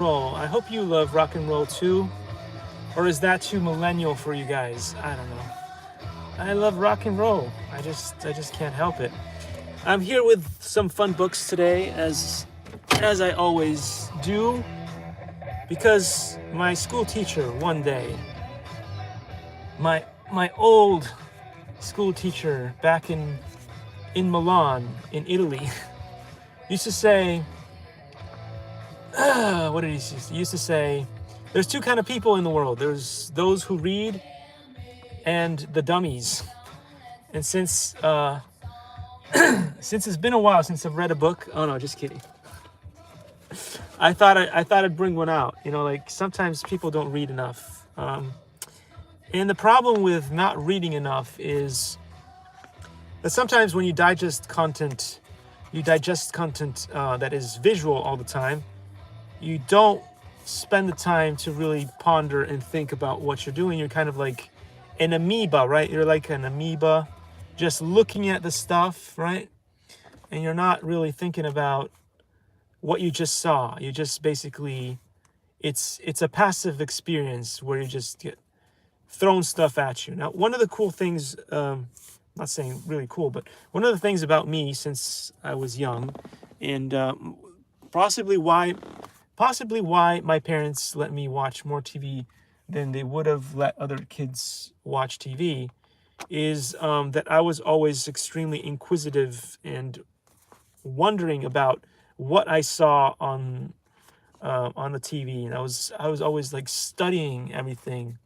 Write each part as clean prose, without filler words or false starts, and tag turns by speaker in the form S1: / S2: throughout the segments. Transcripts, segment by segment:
S1: roll. I hope you love rock and roll too. Or is that too millennial for you guys? I don't know. I love rock and roll. I just can't help it. I'm here with some fun books today, as I always do, because my school teacher one day, my old school teacher back in Milan, in Italy, used to say, what did he say? He used to say, there's two kind of people in the world. There's those who read and the dummies. And since it's been a while since I've read a book, oh no, just kidding. I thought I'd bring one out. You know, like sometimes people don't read enough. And the problem with not reading enough is that sometimes when you digest content that is visual all the time, you don't spend the time to really ponder and think about what you're doing. You're kind of like an amoeba, right? You're like an amoeba just looking at the stuff, right? And you're not really thinking about what you just saw. You just basically, it's a passive experience where you just get thrown stuff at you. Now, one of the cool things, I'm not saying really cool, but one of the things about me since I was young, and possibly why my parents let me watch more TV than they would have let other kids watch TV, is that I was always extremely inquisitive and wondering about what I saw on the TV, and I was always like studying everything,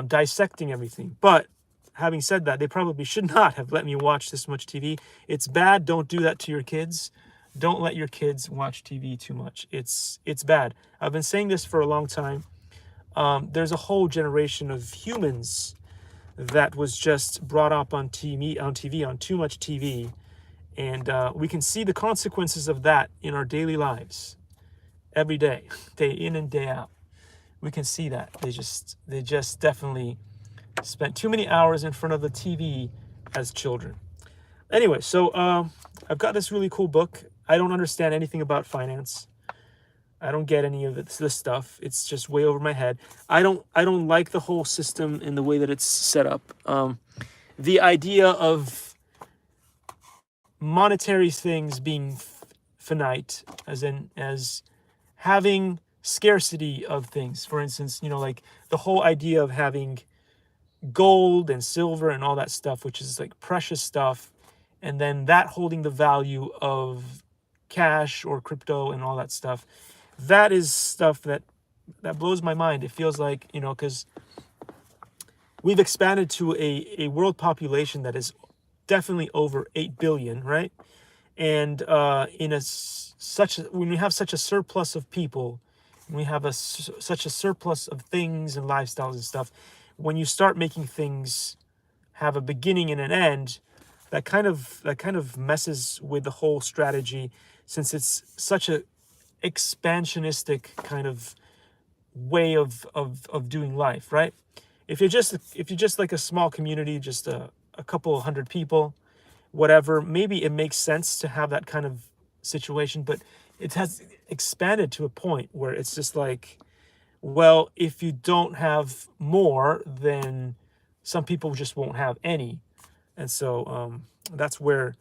S1: dissecting everything. But having said that, they probably should not have let me watch this much TV. It's bad. Don't do that to your kids. Don't let your kids watch TV too much. It's bad. I've been saying this for a long time. There's a whole generation of humans that was just brought up on too much TV. And we can see the consequences of that in our daily lives every day, day in and day out. We can see that. They just definitely spent too many hours in front of the TV as children. Anyway, so I've got this really cool book. I don't understand anything about finance. I don't get any of this stuff. It's just way over my head. I don't like the whole system and the way that it's set up. The idea of monetary things being finite, as having scarcity of things. For instance, you know, like the whole idea of having gold and silver and all that stuff, which is like precious stuff, and then that holding the value of cash or crypto and all that stuff. That is stuff that blows my mind. It feels like, you know, because we've expanded to a world population that is definitely over 8 billion, right? And when we have such a surplus of people, when we have such a surplus of things and lifestyles and stuff, when you start making things have a beginning and an end, that kind of messes with the whole strategy, since it's such a expansionistic kind of way of doing life, right? If you're just like a small community, just a couple hundred people, whatever, maybe it makes sense to have that kind of situation, but it has expanded to a point where it's just like, well, if you don't have more, then some people just won't have any. And so that's where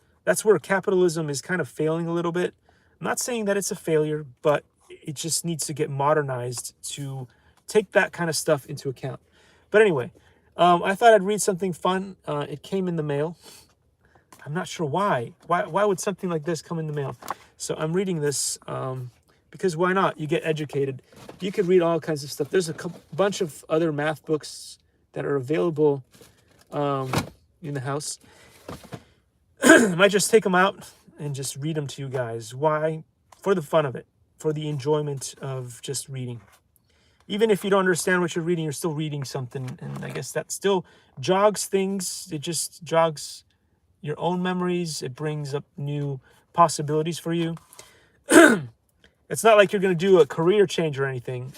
S1: capitalism is kind of failing a little bit. I'm not saying that it's a failure, but it just needs to get modernized to take that kind of stuff into account. But anyway, I thought I'd read something fun. It came in the mail. I'm not sure why. Why would something like this come in the mail? So I'm reading this because why not? You get educated. You could read all kinds of stuff. There's a bunch of other math books that are available in the house. I might just take them out and just read them to you guys. Why? For the fun of it, for the enjoyment of just reading. Even if you don't understand what you're reading, you're still reading something, and I guess that still jogs things. It just jogs your own memories. It brings up new possibilities for you. It's not like you're going to do a career change or anything.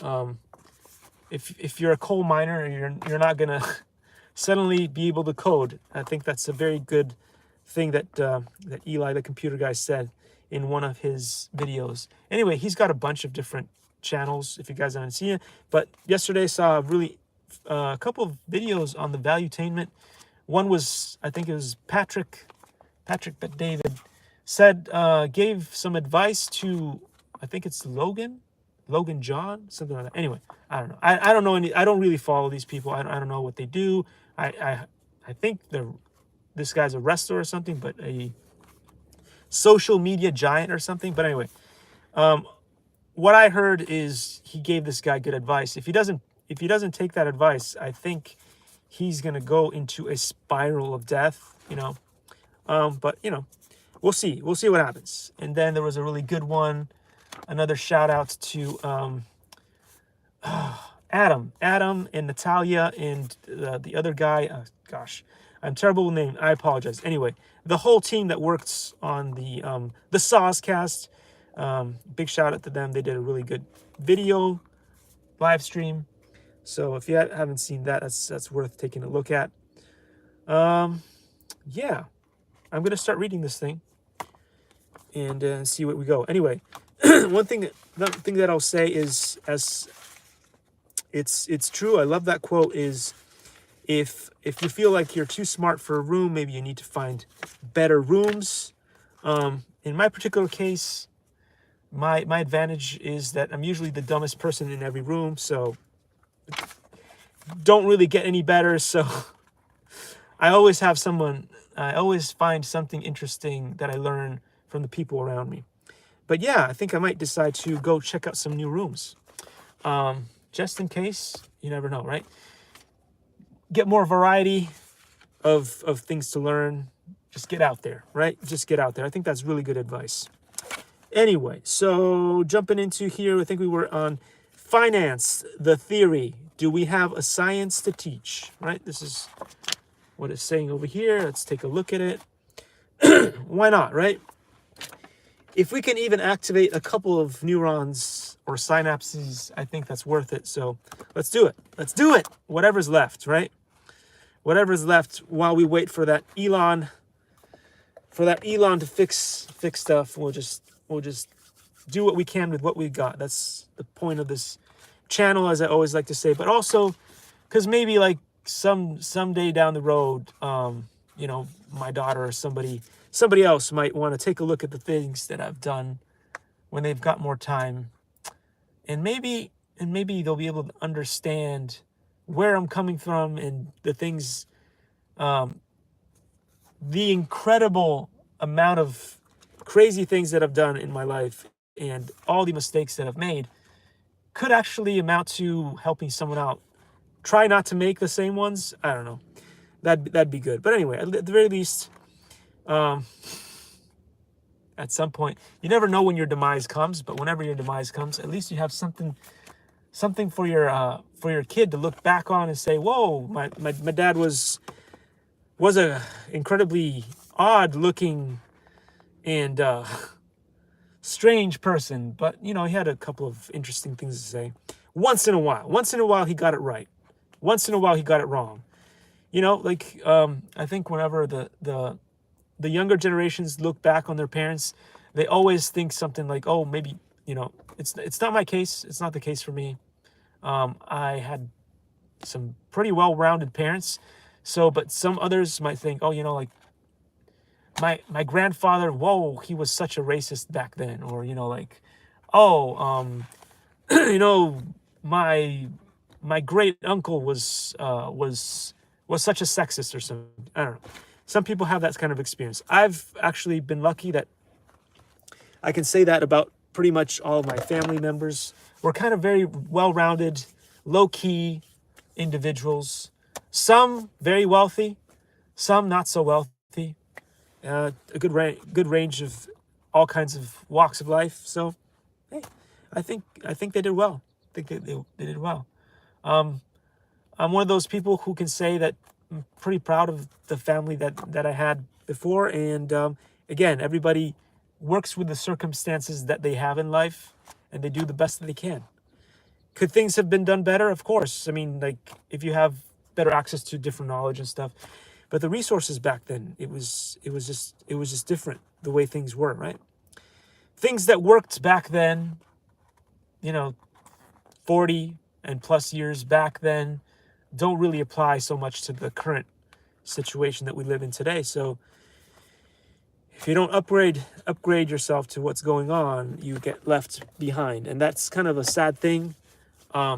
S1: If you're a coal miner, you're not going to suddenly be able to code. I think that's a very good thing that Eli, the computer guy, said in one of his videos. Anyway, he's got a bunch of different channels if you guys haven't seen it. But yesterday I saw a couple of videos on the valuetainment. One was, I think it was Patrick Bet David said, gave some advice to, I think it's Logan John, something like that. Anyway, I don't know. I don't know I don't really follow these people. I don't know what they do. I think this guy's a wrestler or something, but a social media giant or something. But anyway, what I heard is he gave this guy good advice. If he doesn't take that advice, I think he's gonna go into a spiral of death, but we'll see what happens. And then there was a really good one, another shout out to Adam and Natalia and the other guy. Gosh, I'm terrible with names, I apologize. Anyway, the whole team that works on the Saucecast, big shout out to them. They did a really good video live stream. So if you haven't seen that, that's worth taking a look at. Yeah, I'm gonna start reading this thing and see where we go. Anyway, one thing that I'll say is, as it's true. I love that quote. Is if you feel like you're too smart for a room, maybe you need to find better rooms. In my particular case, my advantage is that I'm usually the dumbest person in every room, so don't really get any better. So I always find something interesting that I learn from the people around me. But yeah, I think I might decide to go check out some new rooms. Just in case, you never know, right? Get more variety of things to learn. Just get out there, right? Just get out there. I think that's really good advice. Anyway, so jumping into here, I think we were on finance, the theory. Do we have a science to teach, right? This is what it's saying over here. Let's take a look at it. Why not, right? If we can even activate a couple of neurons or synapses, I think that's worth it. So let's do it. Let's do it. Whatever's left, right? Whatever's left while we wait for that Elon to fix stuff. We'll just do what we can with what we got. That's the point of this channel, as I always like to say. But also, because maybe like someday down the road, my daughter or somebody else might want to take a look at the things that I've done when they've got more time, and maybe they'll be able to understand where I'm coming from and the things, the incredible amount of crazy things that I've done in my life and all the mistakes that I've made could actually amount to helping someone out. Try not to make the same ones. I don't know. That'd be good. But anyway, at the very least, at some point, you never know when your demise comes, but whenever your demise comes, at least you have something for your kid to look back on and say, whoa, my dad was a incredibly odd looking and strange person, but he had a couple of interesting things to say. Once in a while he got it right. Once in a while he got it wrong. I think whenever the younger generations look back on their parents, they always think something like, oh, maybe, it's not my case. It's not the case for me. I had some pretty well-rounded parents. But some others might think, oh, like my grandfather, whoa, he was such a racist back then. Or, my great uncle was such a sexist or something. I don't know. Some people have that kind of experience. I've actually been lucky that I can say that about pretty much all of my family members. We're kind of very well-rounded, low-key individuals. Some very wealthy, some not so wealthy. A good range of all kinds of walks of life. So, hey, I think they did well. I think they did well. I'm one of those people who can say that I'm pretty proud of the family that I had before. And again, everybody works with the circumstances that they have in life, and they do the best that they can. Could things have been done better? Of course. I mean, like, if you have better access to different knowledge and stuff, but the resources back then, it was just different, the way things were, right? Things that worked back then, 40 and plus years back then don't really apply so much to the current situation that we live in today. So if you don't upgrade yourself to what's going on, you get left behind, and that's kind of a sad thing,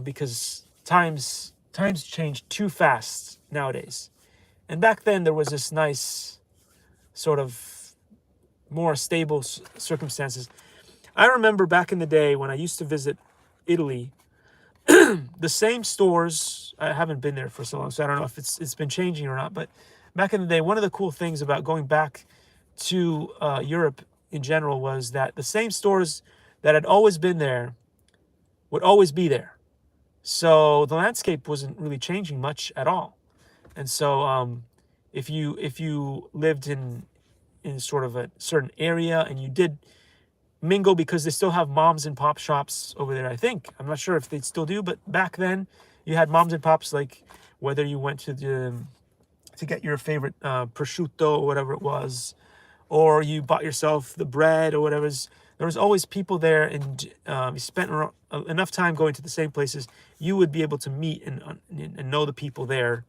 S1: because times change too fast nowadays. And back then there was this nice sort of more stable circumstances. I remember back in the day when I used to visit Italy, the same stores. I haven't been there for so long, so I don't know if it's been changing or not. But back in the day, one of the cool things about going back to Europe in general was that the same stores that had always been there would always be there. So the landscape wasn't really changing much at all. And so if you lived in sort of a certain area and you did mingle, because they still have moms and pop shops over there, I think. I'm not sure if they still do, but back then you had moms and pops, like whether you went to get your favorite prosciutto or whatever it was, or you bought yourself the bread or whatever. There was always people there, and you spent enough time going to the same places, you would be able to meet and know the people there,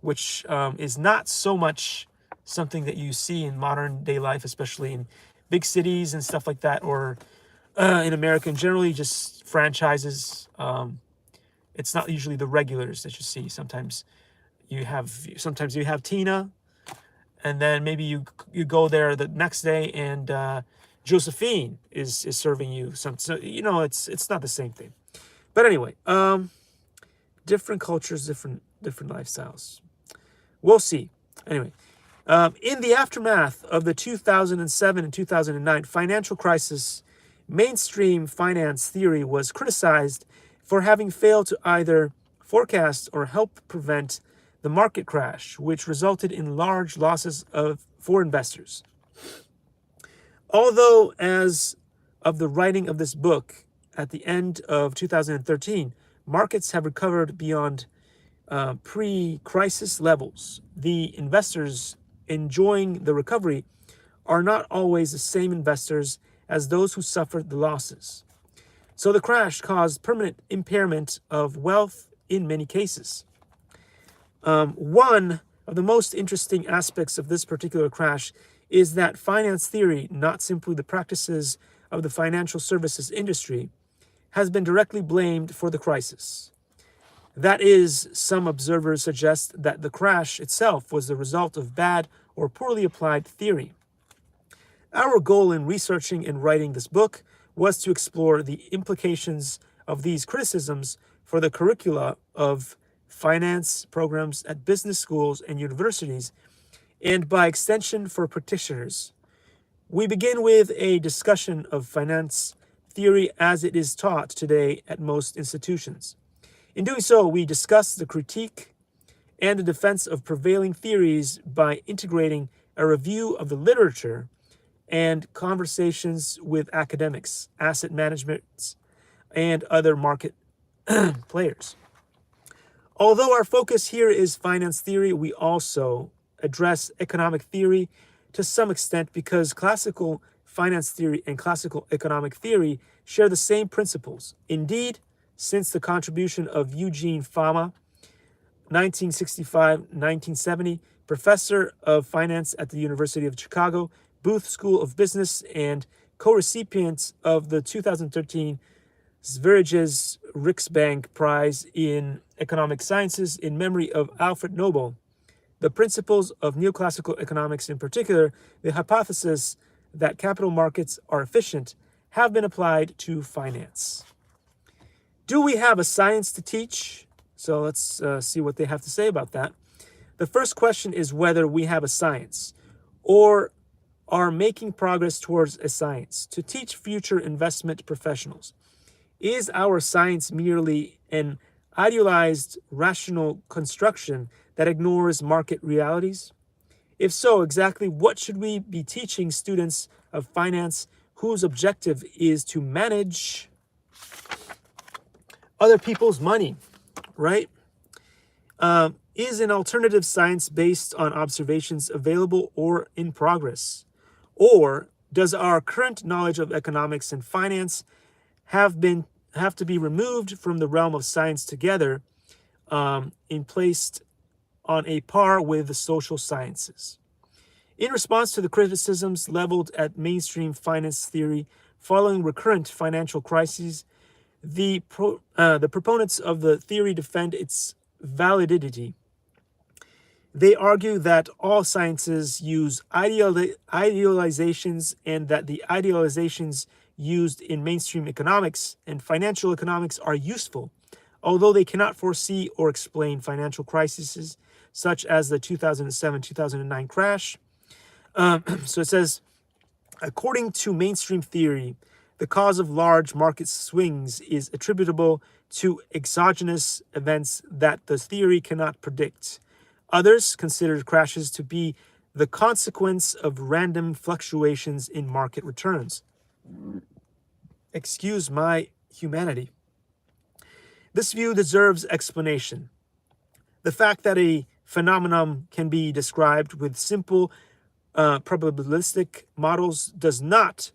S1: which is not so much something that you see in modern day life, especially in big cities and stuff like that, or in America, and generally just franchises. It's not usually the regulars that you see. Sometimes you have Tina, and then maybe you go there the next day and Josephine is serving you some. So it's not the same thing. But anyway, different cultures, different lifestyles. We'll see. Anyway, in the aftermath of the 2007 and 2009 financial crisis, mainstream finance theory was criticized for having failed to either forecast or help prevent the market crash, which resulted in large losses for investors. Although, as of the writing of this book at the end of 2013, markets have recovered beyond pre-crisis levels, the investors enjoying the recovery are not always the same investors as those who suffered the losses. So the crash caused permanent impairment of wealth in many cases. One of the most interesting aspects of this particular crash is that finance theory, not simply the practices of the financial services industry, has been directly blamed for the crisis. That is, some observers suggest that the crash itself was the result of bad or poorly applied theory. Our goal in researching and writing this book was to explore the implications of these criticisms for the curricula of finance programs at business schools and universities, and by extension for practitioners. We begin with a discussion of finance theory as it is taught today at most institutions. In doing so, we discuss the critique and the defense of prevailing theories by integrating a review of the literature and conversations with academics, asset management, and other market players. Although our focus here is finance theory, we also address economic theory to some extent because classical finance theory and classical economic theory share the same principles. Indeed, since the contribution of Eugene Fama, 1965-1970, professor of finance at the University of Chicago, Booth School of Business, and co-recipient of the 2013 Sveriges Riksbank Prize in Economic Sciences in memory of Alfred Nobel, the principles of neoclassical economics, in particular, the hypothesis that capital markets are efficient, have been applied to finance. Do we have a science to teach? So let's see what they have to say about that. The first question is whether we have a science or are making progress towards a science to teach future investment professionals. Is our science merely an idealized rational construction that ignores market realities? If so, exactly what should we be teaching students of finance whose objective is to manage other people's money, right? Is an alternative science based on observations available or in progress? Or does our current knowledge of economics and finance have been have to be removed from the realm of science together and placed on a par with the social sciences. In response to the criticisms leveled at mainstream finance theory following recurrent financial crises, the proponents of the theory defend its validity. They argue that all sciences use idealizations and that the idealizations used in mainstream economics and financial economics are useful, although they cannot foresee or explain financial crises such as the 2007-2009 crash. So it says, according to mainstream theory, the cause of large market swings is attributable to exogenous events that the theory cannot predict. Others consider crashes to be the consequence of random fluctuations in market returns. Excuse my humanity. This view deserves explanation. The fact that a phenomenon can be described with simple probabilistic models does not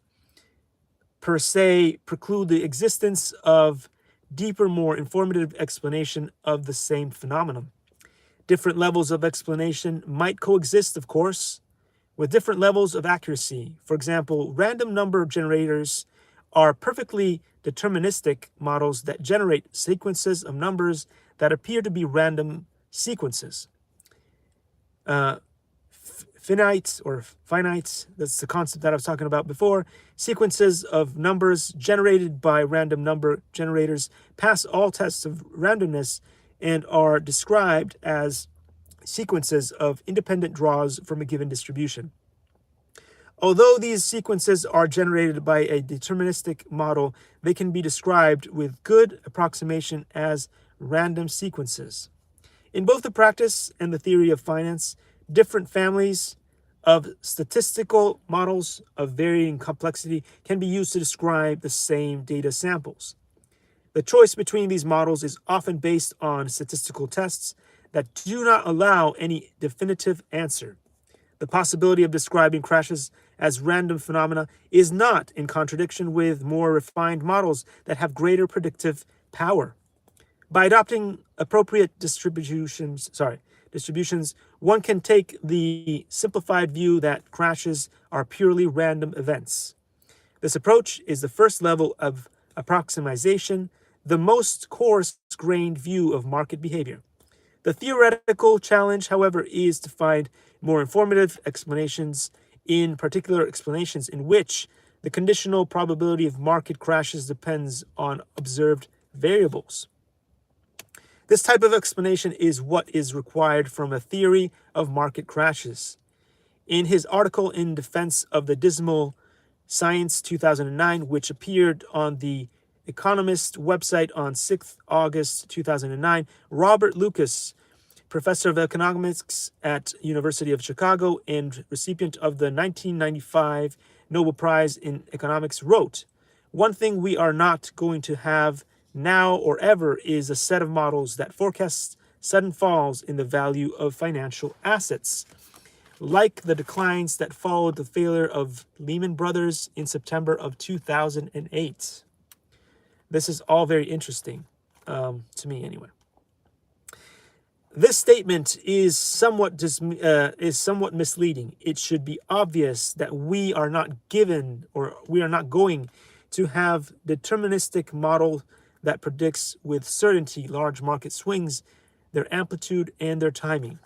S1: per se preclude the existence of deeper, more informative explanation of the same phenomenon. Different levels of explanation might coexist, of course, with different levels of accuracy. For example, random number generators are perfectly deterministic models that generate sequences of numbers that appear to be random sequences. Finite, that's the concept that I was talking about before. Sequences of numbers generated by random number generators pass all tests of randomness and are described as sequences of independent draws from a given distribution. Although these sequences are generated by a deterministic model, they can be described with good approximation as random sequences. In both the practice and the theory of finance, different families of statistical models of varying complexity can be used to describe the same data samples. The choice between these models is often based on statistical tests that do not allow any definitive answer. The possibility of describing crashes as random phenomena is not in contradiction with more refined models that have greater predictive power. By adopting appropriate distributions, one can take the simplified view that crashes are purely random events. This approach is the first level of approximation, the most coarse-grained view of market behavior. The theoretical challenge, however, is to find more informative explanations, in particular explanations in which the conditional probability of market crashes depends on observed variables. This type of explanation is what is required from a theory of market crashes. In his article in defense of the dismal Science 2009, which appeared on the Economist website on 6th August 2009, Robert Lucas, professor of economics at University of Chicago and recipient of the 1995 Nobel Prize in Economics, wrote, "One thing we are not going to have now or ever is a set of models that forecasts sudden falls in the value of financial assets, like the declines that followed the failure of Lehman Brothers in September of 2008. This is all very interesting, to me anyway. This statement is somewhat misleading. It should be obvious that we are not going to have deterministic model that predicts with certainty large market swings, their amplitude, and their timing.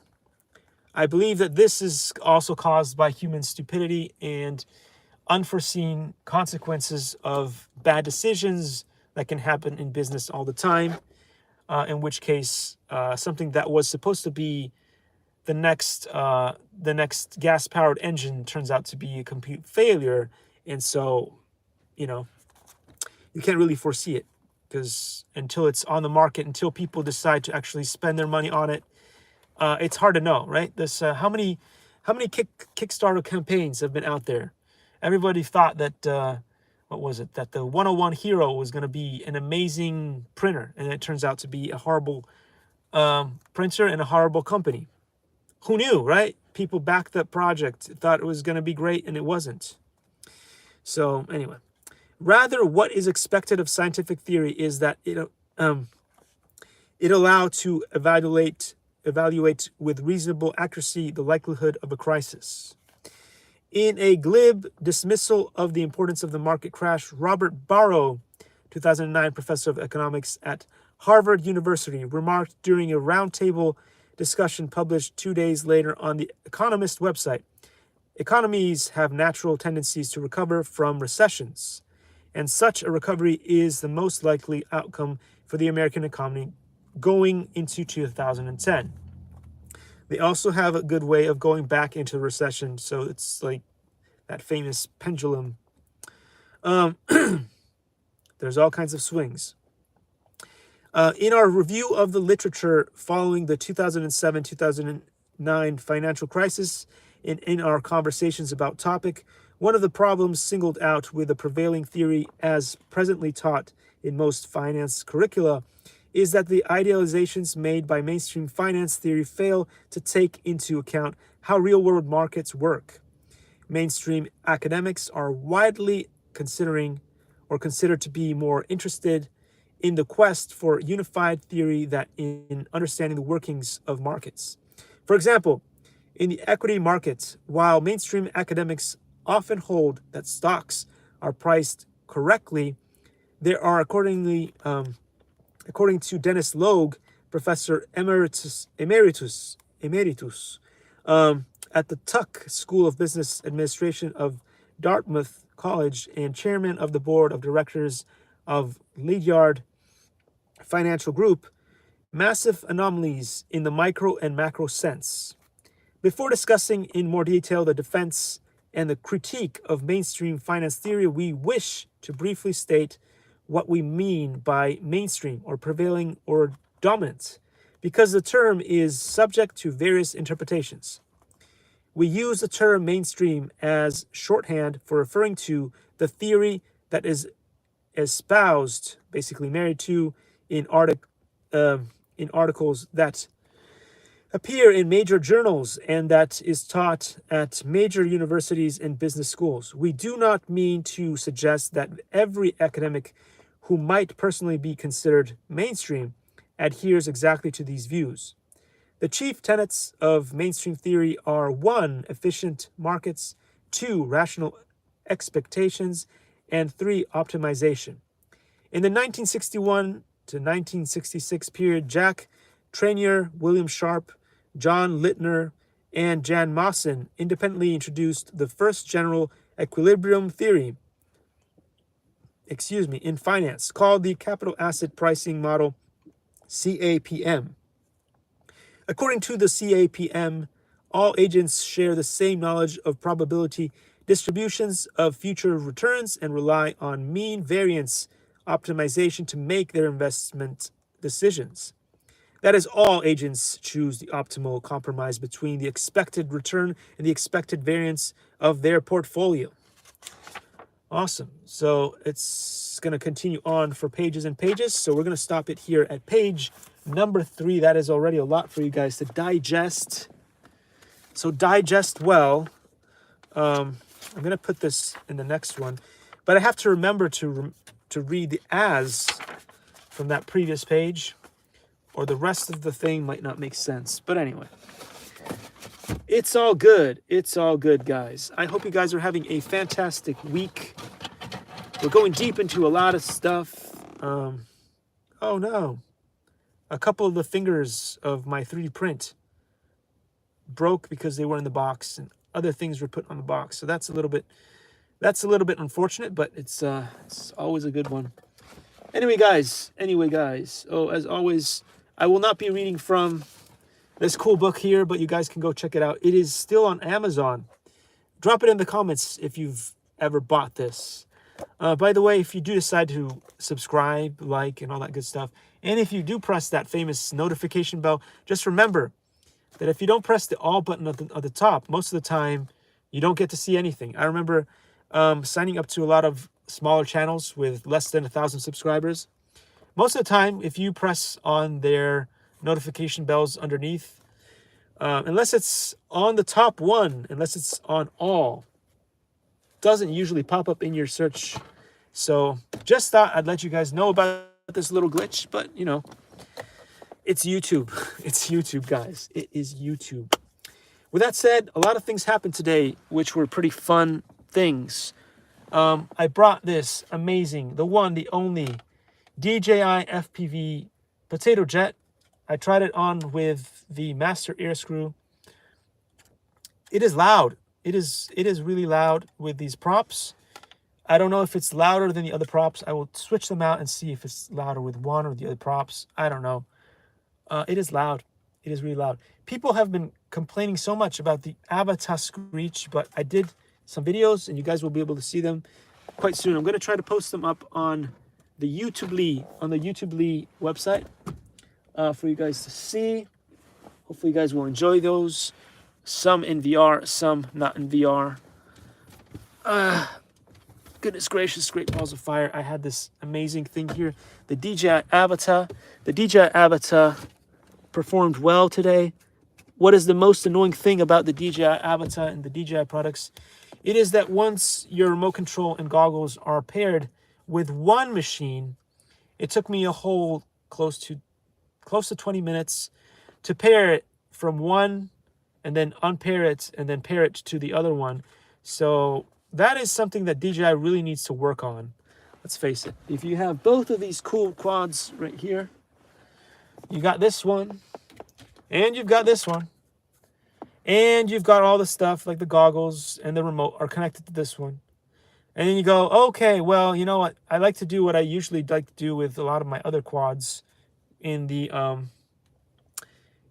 S1: I believe that this is also caused by human stupidity and unforeseen consequences of bad decisions that can happen in business all the time, in which case something that was supposed to be the next gas-powered engine turns out to be a complete failure, and so, you can't really foresee it, because until it's on the market, until people decide to actually spend their money on it, it's hard to know, right? How many Kickstarter campaigns have been out there? Everybody thought that that the 101 Hero was going to be an amazing printer, and it turns out to be a horrible printer and a horrible company. Who knew, right? People backed that project, thought it was going to be great, and it wasn't. So anyway, Rather, what is expected of scientific theory is that it allow to evaluate with reasonable accuracy the likelihood of a crisis. In a glib dismissal of the importance of the market crash, Robert Barrow, 2009 professor of economics at Harvard University, remarked during a roundtable discussion published 2 days later on the Economist website, "Economies have natural tendencies to recover from recessions, and such a recovery is the most likely outcome for the American economy going into 2010. They also have a good way of going back into recession, so it's like that famous pendulum. There's all kinds of swings. In our review of the literature following the 2007-2009 financial crisis, and in our conversations about topic, one of the problems singled out with the prevailing theory as presently taught in most finance curricula is that the idealizations made by mainstream finance theory fail to take into account how real-world markets work. Mainstream academics are widely considered to be more interested in the quest for unified theory than in understanding the workings of markets. For example, in the equity markets, while mainstream academics often hold that stocks are priced correctly, there are according to Dennis Logue, professor emeritus at the Tuck School of Business Administration of Dartmouth College and chairman of the board of directors of Ledyard Financial Group, massive anomalies in the micro and macro sense. Before discussing in more detail the defense and the critique of mainstream finance theory, we wish to briefly state what we mean by mainstream or prevailing or dominant, because the term is subject to various interpretations. We use the term mainstream as shorthand for referring to the theory that is espoused, basically married to, in articles that appear in major journals and that is taught at major universities and business schools. We do not mean to suggest that every academic who might personally be considered mainstream adheres exactly to these views. The chief tenets of mainstream theory are 1. Efficient markets, 2. Rational expectations, and 3. Optimization. In the 1961 to 1966 period, Jack Trainier, William Sharp, John Littner, and Jan Mawson independently introduced the first general equilibrium theory in finance, called the capital asset pricing model, CAPM. According to the CAPM, all agents share the same knowledge of probability distributions of future returns and rely on mean variance optimization to make their investment decisions. That is, all agents choose the optimal compromise between the expected return and the expected variance of their portfolio. Awesome. So it's going to continue on for pages and pages. So we're going to stop it here at page number 3. That is already a lot for you guys to digest. So digest well. I'm going to put this in the next one. But I have to remember to read the as from that previous page, or the rest of the thing might not make sense. But anyway, it's all good. It's all good, guys. I hope you guys are having a fantastic week. We're going deep into a lot of stuff. Oh no. A couple of the fingers of my 3D print broke because they were in the box, and other things were put on the box. So that's a little bit unfortunate, but it's always a good one. Anyway, guys. Oh, as always, I will not be reading from this cool book here, but you guys can go check it out. It is still on Amazon. Drop it in the comments if you've ever bought this. By the way, if you do decide to subscribe, like, and all that good stuff, and if you do press that famous notification bell, just remember that if you don't press the all button at the top, most of the time, you don't get to see anything. I remember signing up to a lot of smaller channels with less than 1,000 subscribers. Most of the time, if you press on their notification bells underneath, unless it's on the top one, unless it's on all, doesn't usually pop up in your search So just thought I'd let you guys know about this little glitch, but you know, it's YouTube. It's YouTube, guys. It is YouTube. With that said, a lot of things happened today, which were pretty fun things. I brought this amazing, the one, the only DJI FPV potato jet. I tried it on with the master air screw. It is loud. It is really loud with these props. I don't know if it's louder than the other props. I will switch them out and see if it's louder with one or the other props. I don't know. It is loud. It is really loud. People have been complaining so much about the avatar screech, but I did some videos and you guys will be able to see them quite soon. I'm going to try to post them up on the YouTube website for you guys to see. Hopefully you guys will enjoy those. Some in VR, some not in VR. Goodness gracious, great balls of fire. I had this amazing thing here. The DJI Avatar. The DJI Avatar performed well today. What is the most annoying thing about the DJI Avatar and the DJI products? It is that once your remote control and goggles are paired with one machine, it took me a whole close to 20 minutes to pair it from one and then unpair it and then pair it to the other one. So that is something that DJI really needs to work on. Let's face it. If you have both of these cool quads right here, you got this one, and you've got this one, and you've got all the stuff like the goggles and the remote are connected to this one. And then you go, okay, well, you know what? I like to do what I usually like to do with a lot of my other quads in the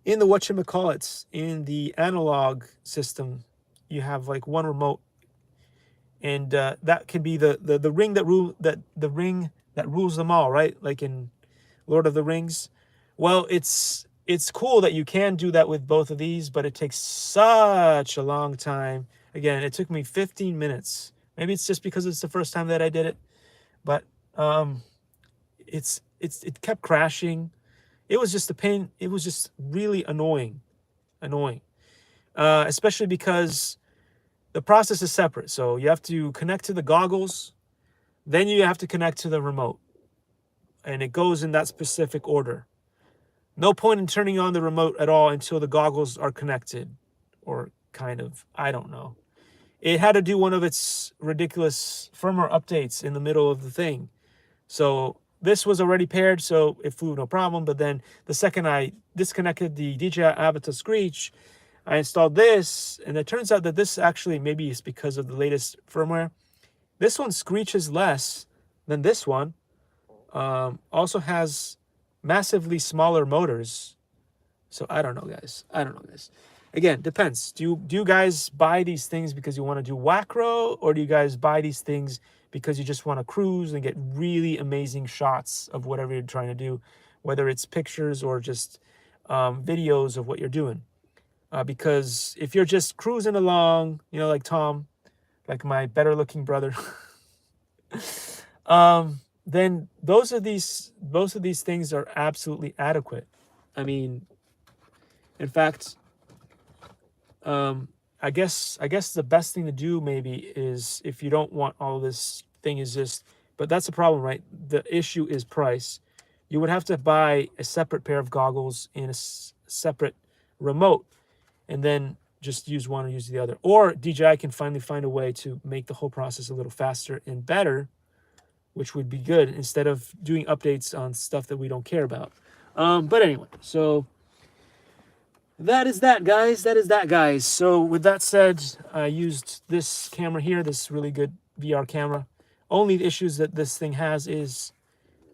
S1: whatchamacallits, in the analog system. You have like one remote, and that can be the ring that rules them all, right? Like in Lord of the Rings. Well, it's cool that you can do that with both of these, but it takes such a long time. Again, it took me 15 minutes. Maybe it's just because it's the first time that I did it, but it kept crashing. It was just a pain. It was just really annoying, especially because the process is separate. So you have to connect to the goggles, then you have to connect to the remote, and it goes in that specific order. No point in turning on the remote at all until the goggles are connected, or kind of, I don't know. It had to do one of its ridiculous firmware updates in the middle of the thing. So this was already paired, so it flew no problem. But then the second I disconnected the DJI Avatar Screech, I installed this, and it turns out that this actually maybe is because of the latest firmware. This one screeches less than this one. Also has massively smaller motors. So I don't know, guys. Again, depends. Do you guys buy these things because you want to do wacro, or do you guys buy these things because you just want to cruise and get really amazing shots of whatever you're trying to do, whether it's pictures or just videos of what you're doing? Because if you're just cruising along, you know, like Tom, like my better looking brother, then both of these things are absolutely adequate. I mean, in fact, I guess the best thing to do maybe is, if you don't want all this thing, is just, but that's the problem, right? The issue is price. You would have to buy a separate pair of goggles and a separate remote, and then just use one or use the other. Or DJI can finally find a way to make the whole process a little faster and better, which would be good, instead of doing updates on stuff that we don't care about. But anyway, so that is that, guys. So with that said, I used this camera here, this really good VR camera. Only the issues that this thing has is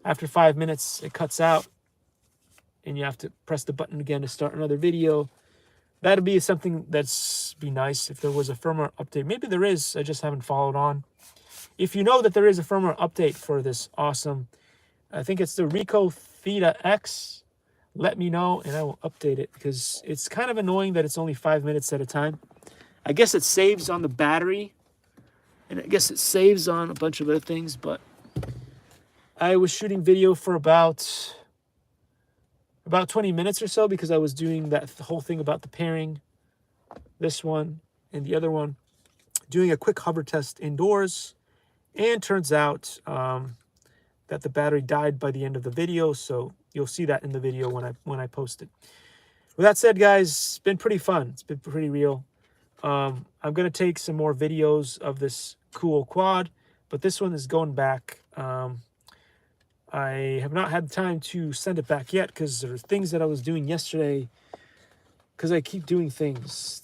S1: after 5 minutes, it cuts out, and you have to press the button again to start another video. That'd be something that's be nice if there was a firmware update. Maybe there is, I just haven't followed on. If you know that there is a firmware update for this awesome, I think it's the Ricoh Theta X, let me know and I will update it, because it's kind of annoying that it's only 5 minutes at a time. I guess it saves on the battery, and I guess it saves on a bunch of other things, but I was shooting video for about 20 minutes or so, because I was doing that whole thing about the pairing, this one and the other one, doing a quick hover test indoors, And turns out that the battery died by the end of the video, so you'll see that in the video when I post it. With that said, guys, it's been pretty fun. It's been pretty real. I'm going to take some more videos of this cool quad, but this one is going back. I have not had time to send it back yet because there are things that I was doing yesterday, because I keep doing things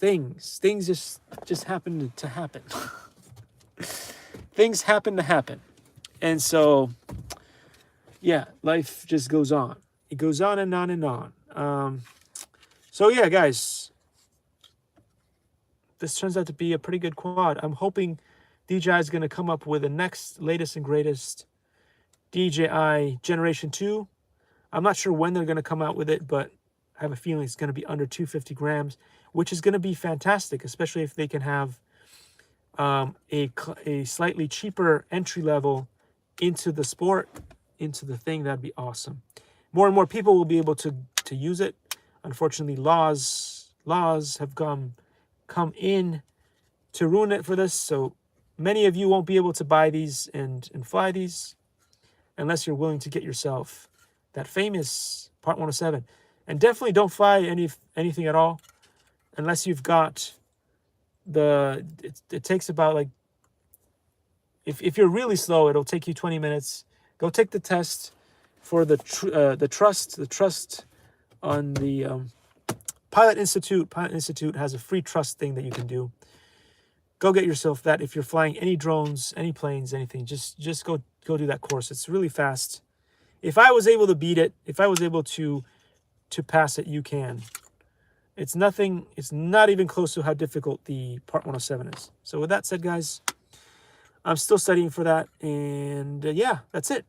S1: just happen to happen. Things happen to happen. And so, yeah, life just goes on. It goes on and on and on. So yeah, guys, this turns out to be a pretty good quad. I'm hoping DJI is going to come up with the next latest and greatest DJI Generation 2. I'm not sure when they're going to come out with it, but I have a feeling it's going to be under 250 grams, which is going to be fantastic, especially if they can have a slightly cheaper entry level into the sport, into the thing. That'd be awesome. More and more people will be able to use it. Unfortunately, laws have come in to ruin it for this. So many of you won't be able to buy these and fly these unless you're willing to get yourself that famous Part 107. And definitely don't fly anything at all unless you've got it takes about, like, if you're really slow, it'll take you 20 minutes. Go take the test for the trust on the Pilot Institute. Pilot Institute has a free trust thing that you can do. Go get yourself that. If you're flying any drones, any planes, anything, just go do that course. It's really fast. If I was able to beat it, if I was able to pass it, you can. It's nothing. It's not even close to how difficult the Part 107 is. So with that said, guys, I'm still studying for that, and yeah, that's it.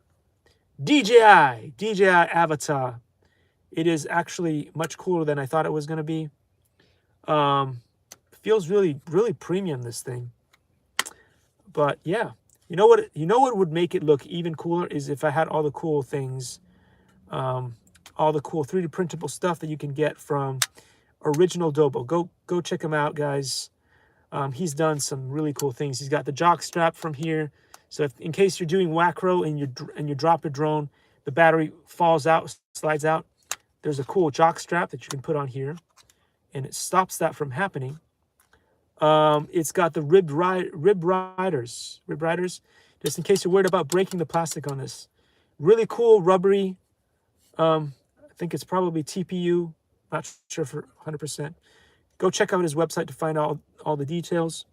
S1: DJI Avatar. It is actually much cooler than I thought it was going to be. Feels really, really premium, this thing. But yeah, you know what would make it look even cooler is if I had all the cool things, all the cool 3D printable stuff that you can get from Original Dobo. Go check him out, guys. He's done some really cool things. He's got the jock strap from here, so if, in case you're doing wacro and you drop a drone, the battery falls out, slides out. There's a cool jock strap that you can put on here, and it stops that from happening. It's got the rib riders, just in case you're worried about breaking the plastic on this. Really cool, rubbery. I think it's probably TPU. Not sure for 100%. Go check out his website to find out all the details.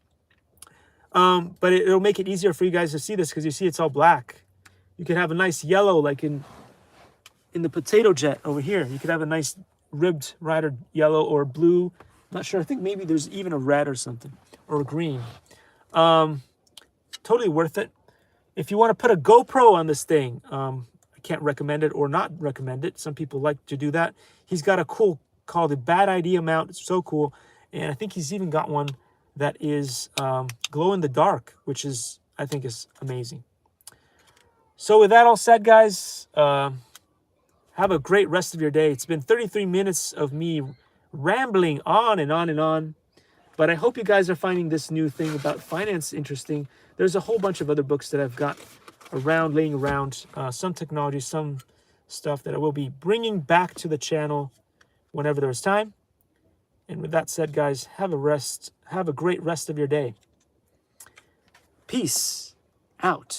S1: But it'll make it easier for you guys to see this, because you see it's all black. You could have a nice yellow, like in the potato jet over here. You could have a nice ribbed rider yellow or blue. Not sure. I think maybe there's even a red or something, or a green. Totally worth it. If you want to put a GoPro on this thing, I can't recommend it or not recommend it. Some people like to do that. He's got a cool called a Bad Idea mount. It's so cool. And I think he's even got one that is glow in the dark, which is, I think, is amazing. So with that all said, guys, have a great rest of your day. It's been 33 minutes of me rambling on and on and on, but I hope you guys are finding this new thing about finance interesting. There's a whole bunch of other books that I've got laying around, some technology, some stuff that I will be bringing back to the channel whenever there's time. And with that said, guys, have a great rest of your day. Peace out.